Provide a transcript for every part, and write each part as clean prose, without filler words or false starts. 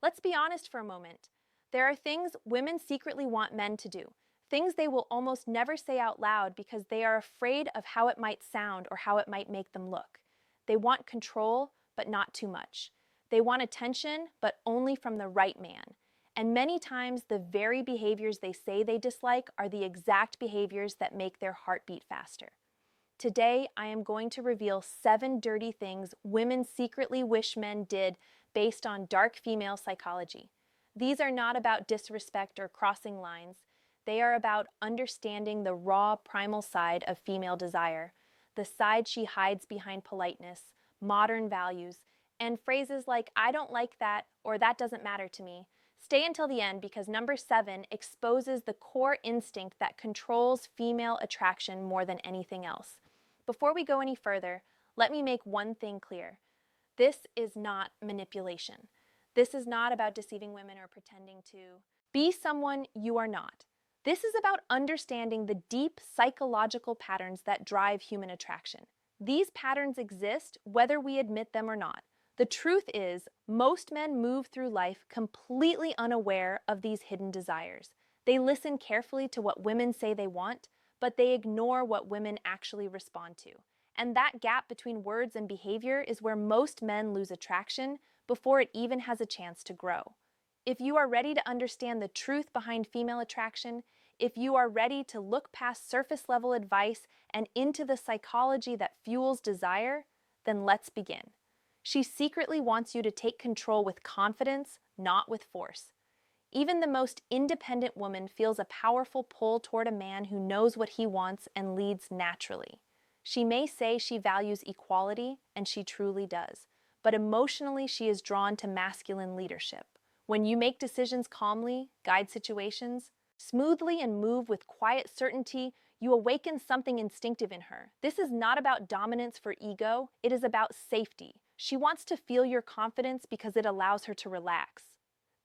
Let's be honest for a moment. There are things women secretly want men to do, things they will almost never say out loud because they are afraid of how it might sound or how it might make them look. They want control, but not too much. They want attention, but only from the right man. And many times, the very behaviors they say they dislike are the exact behaviors that make their heart beat faster. Today, I am going to reveal 7 dirty things women secretly wish men did based on dark female psychology. These are not about disrespect or crossing lines. They are about understanding the raw, primal side of female desire, the side she hides behind politeness, modern values, and phrases like, I don't like that, or that doesn't matter to me. Stay until the end because number 7 exposes the core instinct that controls female attraction more than anything else. Before we go any further, let me make one thing clear. This is not manipulation. This is not about deceiving women or pretending to be someone you are not. This is about understanding the deep psychological patterns that drive human attraction. These patterns exist whether we admit them or not. The truth is, most men move through life completely unaware of these hidden desires. They listen carefully to what women say they want, but they ignore what women actually respond to. And that gap between words and behavior is where most men lose attraction before it even has a chance to grow. If you are ready to understand the truth behind female attraction, if you are ready to look past surface level advice and into the psychology that fuels desire, then let's begin. She secretly wants you to take control with confidence, not with force. Even the most independent woman feels a powerful pull toward a man who knows what he wants and leads naturally. She may say she values equality, and she truly does, but emotionally she is drawn to masculine leadership. When you make decisions calmly, guide situations smoothly, and move with quiet certainty, you awaken something instinctive in her. This is not about dominance for ego, it is about safety. She wants to feel your confidence because it allows her to relax.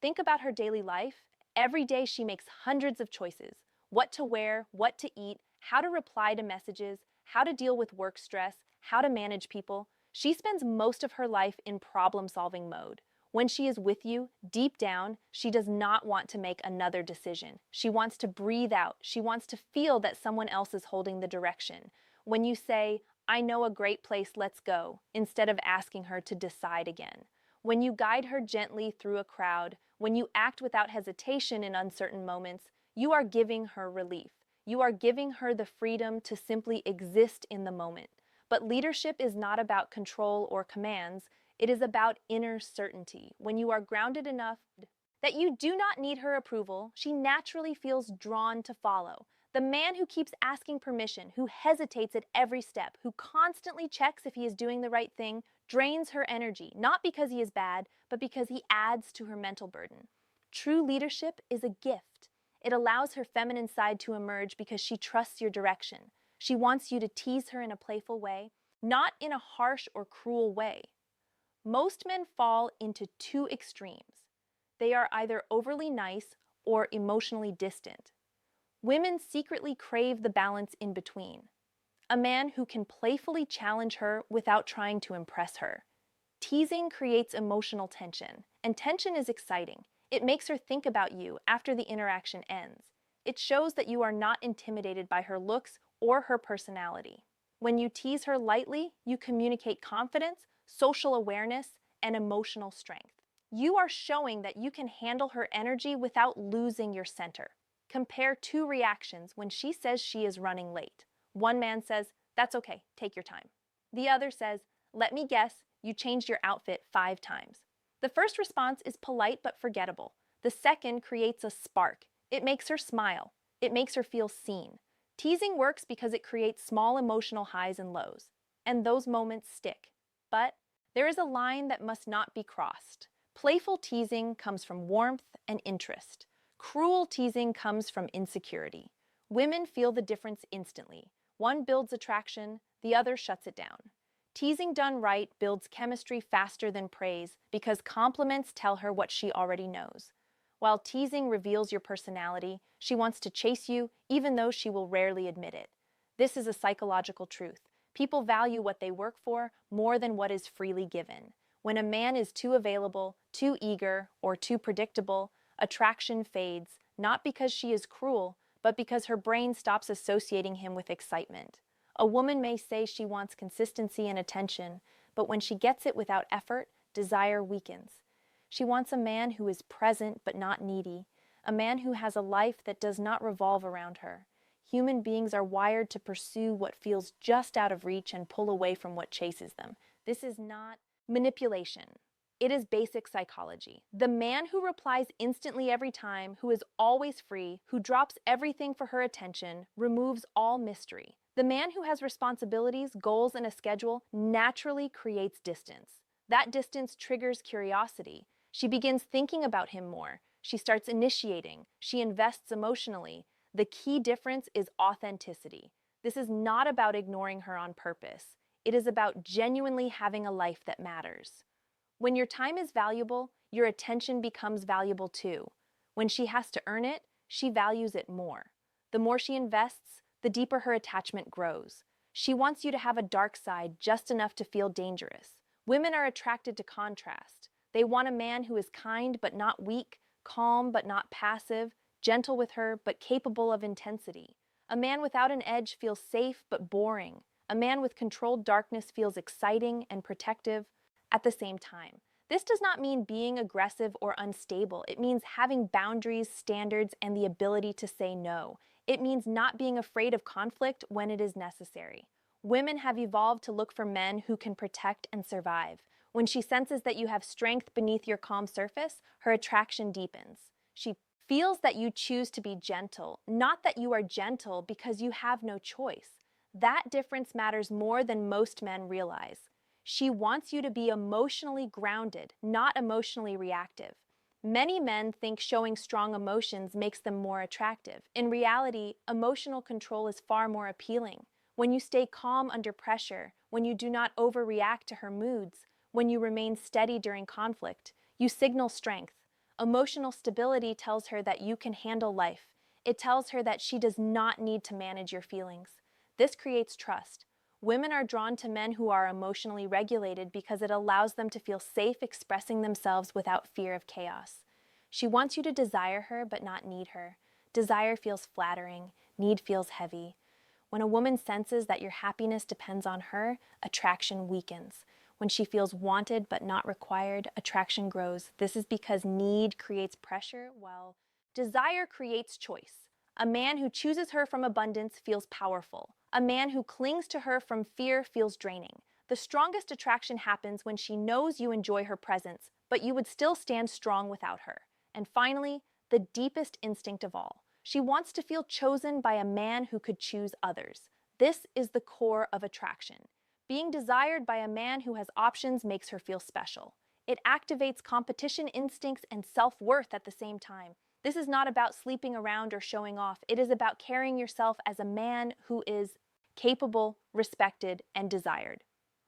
Think about her daily life. Every day she makes hundreds of choices. What to wear, what to eat, how to reply to messages, how to deal with work stress, how to manage people. She spends most of her life in problem-solving mode. When she is with you, deep down, she does not want to make another decision. She wants to breathe out. She wants to feel that someone else is holding the direction. When you say, I know a great place, let's go, instead of asking her to decide again. When you guide her gently through a crowd, when you act without hesitation in uncertain moments, you are giving her relief. You are giving her the freedom to simply exist in the moment. But leadership is not about control or commands. It is about inner certainty. When you are grounded enough that you do not need her approval, she naturally feels drawn to follow. The man who keeps asking permission, who hesitates at every step, who constantly checks if he is doing the right thing, drains her energy, not because he is bad, but because he adds to her mental burden. True leadership is a gift. It allows her feminine side to emerge because she trusts your direction. She wants you to tease her in a playful way, not in a harsh or cruel way. Most men fall into 2 extremes. They are either overly nice or emotionally distant. Women secretly crave the balance in between. A man who can playfully challenge her without trying to impress her. Teasing creates emotional tension, and tension is exciting. It makes her think about you after the interaction ends. It shows that you are not intimidated by her looks or her personality. When you tease her lightly, you communicate confidence, social awareness, and emotional strength. You are showing that you can handle her energy without losing your center. Compare 2 reactions when she says she is running late. One man says, that's okay, take your time. The other says, let me guess, you changed your outfit 5 times. The first response is polite but forgettable. The second creates a spark. It makes her smile. It makes her feel seen. Teasing works because it creates small emotional highs and lows, and those moments stick. But there is a line that must not be crossed. Playful teasing comes from warmth and interest. Cruel teasing comes from insecurity. Women feel the difference instantly. One builds attraction, the other shuts it down. Teasing done right builds chemistry faster than praise because compliments tell her what she already knows. While teasing reveals your personality, she wants to chase you even though she will rarely admit it. This is a psychological truth. People value what they work for more than what is freely given. When a man is too available, too eager, or too predictable, attraction fades, not because she is cruel, but because her brain stops associating him with excitement. A woman may say she wants consistency and attention, but when she gets it without effort, desire weakens. She wants a man who is present but not needy, a man who has a life that does not revolve around her. Human beings are wired to pursue what feels just out of reach and pull away from what chases them. This is not manipulation. It is basic psychology. The man who replies instantly every time, who is always free, who drops everything for her attention, removes all mystery. The man who has responsibilities, goals, and a schedule naturally creates distance. That distance triggers curiosity. She begins thinking about him more. She starts initiating. She invests emotionally. The key difference is authenticity. This is not about ignoring her on purpose. It is about genuinely having a life that matters. When your time is valuable, your attention becomes valuable too. When she has to earn it, she values it more. The more she invests, the deeper her attachment grows. She wants you to have a dark side just enough to feel dangerous. Women are attracted to contrast. They want a man who is kind but not weak, calm but not passive, gentle with her but capable of intensity. A man without an edge feels safe but boring. A man with controlled darkness feels exciting and protective at the same time. This does not mean being aggressive or unstable. It means having boundaries, standards, and the ability to say no. It means not being afraid of conflict when it is necessary. Women have evolved to look for men who can protect and survive. When she senses that you have strength beneath your calm surface, her attraction deepens. She feels that you choose to be gentle, not that you are gentle because you have no choice. That difference matters more than most men realize. She wants you to be emotionally grounded, not emotionally reactive. Many men think showing strong emotions makes them more attractive. In reality, emotional control is far more appealing. When you stay calm under pressure, when you do not overreact to her moods, when you remain steady during conflict, you signal strength. Emotional stability tells her that you can handle life. It tells her that she does not need to manage your feelings. This creates trust. Women are drawn to men who are emotionally regulated because it allows them to feel safe expressing themselves without fear of chaos. She wants you to desire her but not need her. Desire feels flattering, need feels heavy. When a woman senses that your happiness depends on her, attraction weakens. When she feels wanted but not required, attraction grows. This is because need creates pressure while desire creates choice. A man who chooses her from abundance feels powerful. A man who clings to her from fear feels draining. The strongest attraction happens when she knows you enjoy her presence, but you would still stand strong without her. And finally, the deepest instinct of all. She wants to feel chosen by a man who could choose others. This is the core of attraction. Being desired by a man who has options makes her feel special. It activates competition instincts and self-worth at the same time. This is not about sleeping around or showing off. It is about carrying yourself as a man who is capable, respected, and desired.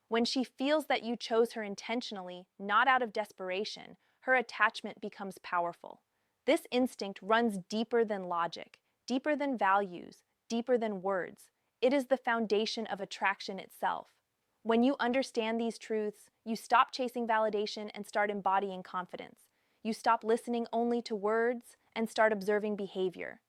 When she feels that you chose her intentionally, not out of desperation, her attachment becomes powerful. This instinct runs deeper than logic, deeper than values, deeper than words. It is the foundation of attraction itself. When you understand these truths, you stop chasing validation and start embodying confidence. You stop listening only to words and start observing behavior.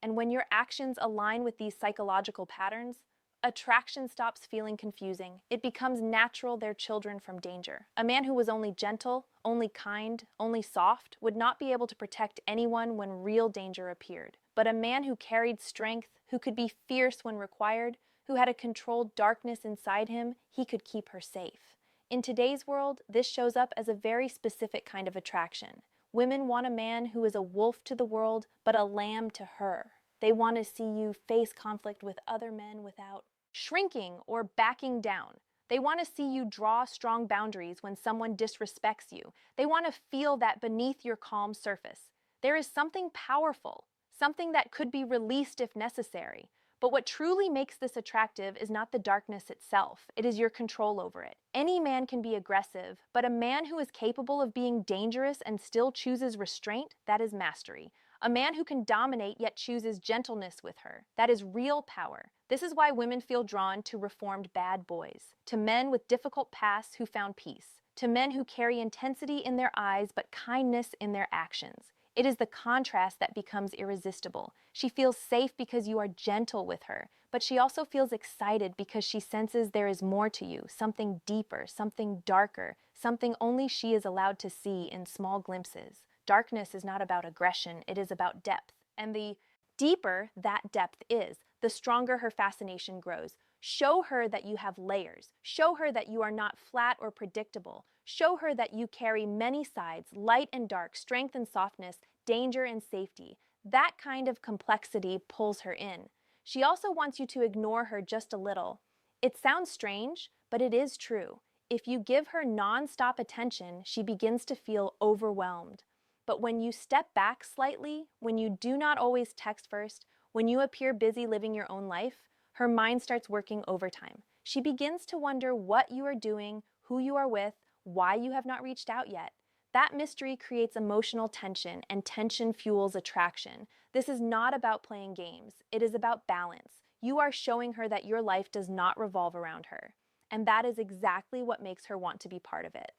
And when your actions align with these psychological patterns, attraction stops feeling confusing. It becomes natural. They're children from danger. A man who was only gentle, only kind, only soft would not be able to protect anyone when real danger appeared. But a man who carried strength, who could be fierce when required, who had a controlled darkness inside him, he could keep her safe. In today's world, this shows up as a very specific kind of attraction. Women want a man who is a wolf to the world, but a lamb to her. They want to see you face conflict with other men without shrinking or backing down. They want to see you draw strong boundaries when someone disrespects you. They want to feel that beneath your calm surface. There is something powerful, something that could be released if necessary. But what truly makes this attractive is not the darkness itself. It is your control over it. Any man can be aggressive, but a man who is capable of being dangerous and still chooses restraint, that is mastery. A man who can dominate yet chooses gentleness with her, that is real power. This is why women feel drawn to reformed bad boys, to men with difficult pasts who found peace, to men who carry intensity in their eyes but kindness in their actions. It is the contrast that becomes irresistible. She feels safe because you are gentle with her, but she also feels excited because she senses there is more to you, something deeper, something darker, something only she is allowed to see in small glimpses. Darkness is not about aggression, it is about depth. And the deeper that depth is, the stronger her fascination grows. Show her that you have layers. Show her that you are not flat or predictable. Show her that you carry many sides, light and dark, strength and softness, danger and safety. That kind of complexity pulls her in. She also wants you to ignore her just a little. It sounds strange, but it is true. If you give her non-stop attention, she begins to feel overwhelmed. But when you step back slightly, when you do not always text first, when you appear busy living your own life, her mind starts working overtime. She begins to wonder what you are doing, who you are with, why you have not reached out yet. That mystery creates emotional tension, and tension fuels attraction. This is not about playing games. It is about balance. You are showing her that your life does not revolve around her. And that is exactly what makes her want to be part of it.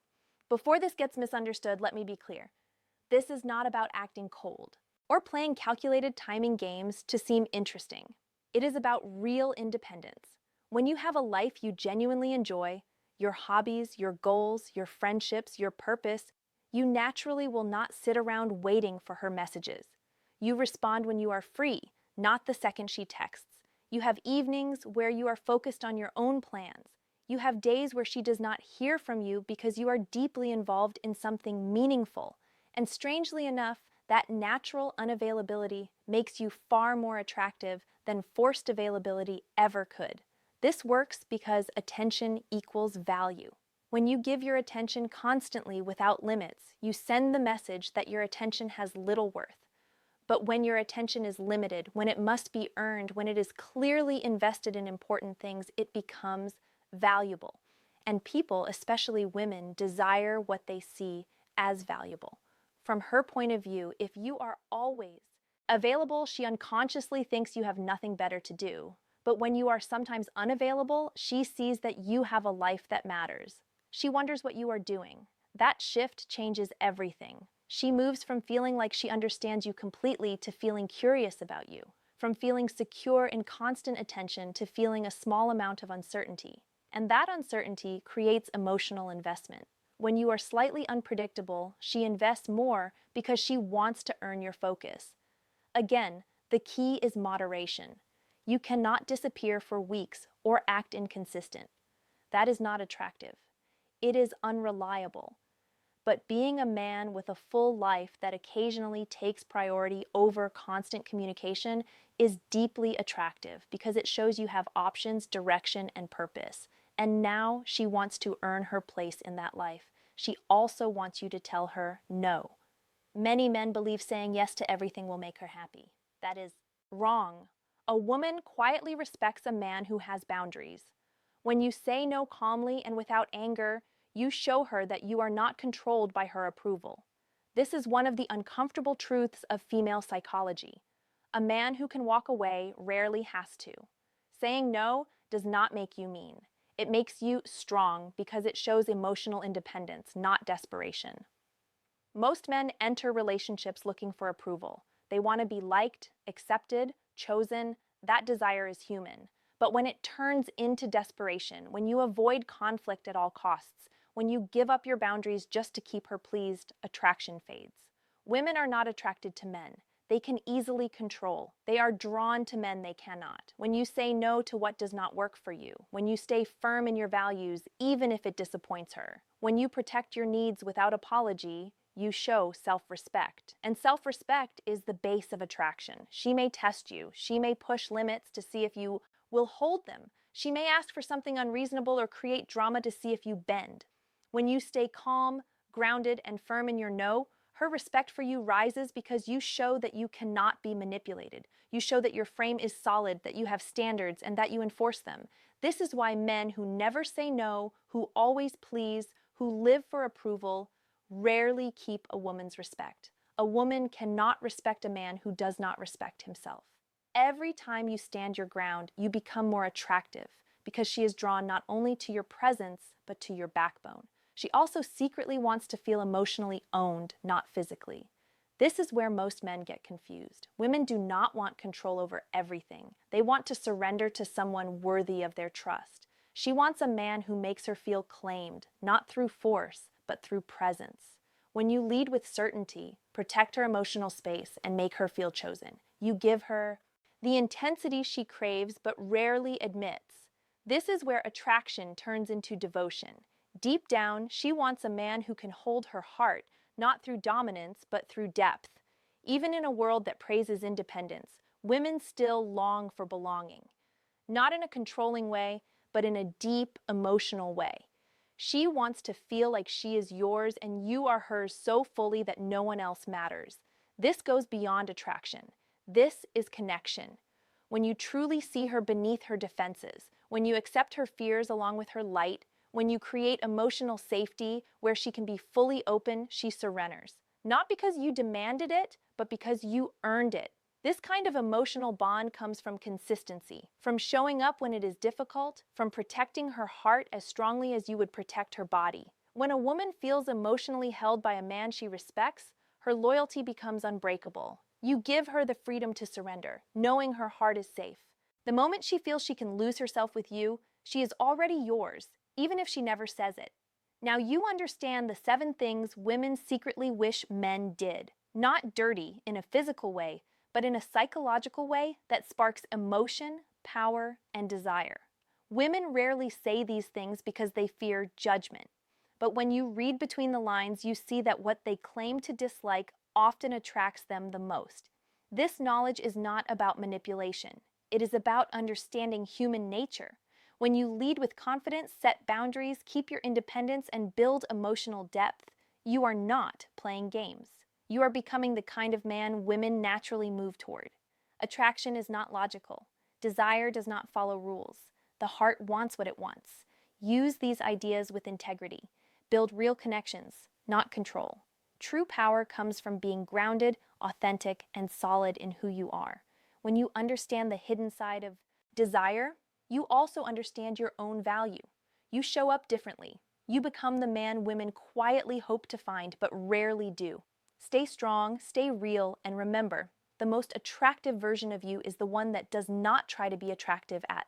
Before this gets misunderstood, let me be clear. This is not about acting cold or playing calculated timing games to seem interesting. It is about real independence. When you have a life you genuinely enjoy, your hobbies, your goals, your friendships, your purpose, you naturally will not sit around waiting for her messages. You respond when you are free, not the second she texts. You have evenings where you are focused on your own plans. You have days where she does not hear from you because you are deeply involved in something meaningful. And strangely enough, that natural unavailability makes you far more attractive than forced availability ever could. This works because attention equals value. When you give your attention constantly without limits, you send the message that your attention has little worth. But when your attention is limited, when it must be earned, when it is clearly invested in important things, it becomes valuable. And people, especially women, desire what they see as valuable. From her point of view, if you are always available, she unconsciously thinks you have nothing better to do. But when you are sometimes unavailable, she sees that you have a life that matters. She wonders what you are doing. That shift changes everything. She moves from feeling like she understands you completely to feeling curious about you, from feeling secure in constant attention to feeling a small amount of uncertainty. And that uncertainty creates emotional investment. When you are slightly unpredictable, she invests more because she wants to earn your focus. Again, the key is moderation. You cannot disappear for weeks or act inconsistent. That is not attractive. It is unreliable. But being a man with a full life that occasionally takes priority over constant communication is deeply attractive because it shows you have options, direction, and purpose. And now she wants to earn her place in that life. She also wants you to tell her no. Many men believe saying yes to everything will make her happy. That is wrong. A woman quietly respects a man who has boundaries. When you say no calmly and without anger, you show her that you are not controlled by her approval. This is one of the uncomfortable truths of female psychology. A man who can walk away rarely has to. Saying no does not make you mean. It makes you strong because it shows emotional independence, not desperation. Most men enter relationships looking for approval. They want to be liked, accepted, chosen. That desire is human. But when it turns into desperation, when you avoid conflict at all costs, when you give up your boundaries just to keep her pleased, attraction fades. Women are not attracted to men. They can easily control. They are drawn to men they cannot. When you say no to what does not work for you, when you stay firm in your values, even if it disappoints her, when you protect your needs without apology, you show self-respect. And self-respect is the base of attraction. She may test you. She may push limits to see if you will hold them. She may ask for something unreasonable or create drama to see if you bend. When you stay calm, grounded, and firm in your no, her respect for you rises because you show that you cannot be manipulated. You show that your frame is solid, that you have standards, and that you enforce them. This is why men who never say no, who always please, who live for approval, rarely keep a woman's respect. A woman cannot respect a man who does not respect himself. Every time you stand your ground, you become more attractive because she is drawn not only to your presence, but to your backbone. She also secretly wants to feel emotionally owned, not physically. This is where most men get confused. Women do not want control over everything. They want to surrender to someone worthy of their trust. She wants a man who makes her feel claimed, not through force, but through presence. When you lead with certainty, protect her emotional space, and make her feel chosen, you give her the intensity she craves but rarely admits. This is where attraction turns into devotion. Deep down, she wants a man who can hold her heart, not through dominance, but through depth. Even in a world that praises independence, women still long for belonging. Not in a controlling way, but in a deep, emotional way. She wants to feel like she is yours and you are hers so fully that no one else matters. This goes beyond attraction. This is connection. When you truly see her beneath her defenses, when you accept her fears along with her light, when you create emotional safety where she can be fully open, she surrenders. Not because you demanded it, but because you earned it. This kind of emotional bond comes from consistency, from showing up when it is difficult, from protecting her heart as strongly as you would protect her body. When a woman feels emotionally held by a man she respects, her loyalty becomes unbreakable. You give her the freedom to surrender, knowing her heart is safe. The moment she feels she can lose herself with you, she is already yours, even if she never says it. Now you understand the 7 things women secretly wish men did. Not dirty in a physical way, but in a psychological way that sparks emotion, power, and desire. Women rarely say these things because they fear judgment. But when you read between the lines, you see that what they claim to dislike often attracts them the most. This knowledge is not about manipulation. It is about understanding human nature. When you lead with confidence, set boundaries, keep your independence, and build emotional depth, you are not playing games. You are becoming the kind of man women naturally move toward. Attraction is not logical. Desire does not follow rules. The heart wants what it wants. Use these ideas with integrity. Build real connections, not control. True power comes from being grounded, authentic, and solid in who you are. When you understand the hidden side of desire, you also understand your own value. You show up differently. You become the man women quietly hope to find but rarely do. Stay strong, stay real, and remember, the most attractive version of you is the one that does not try to be attractive at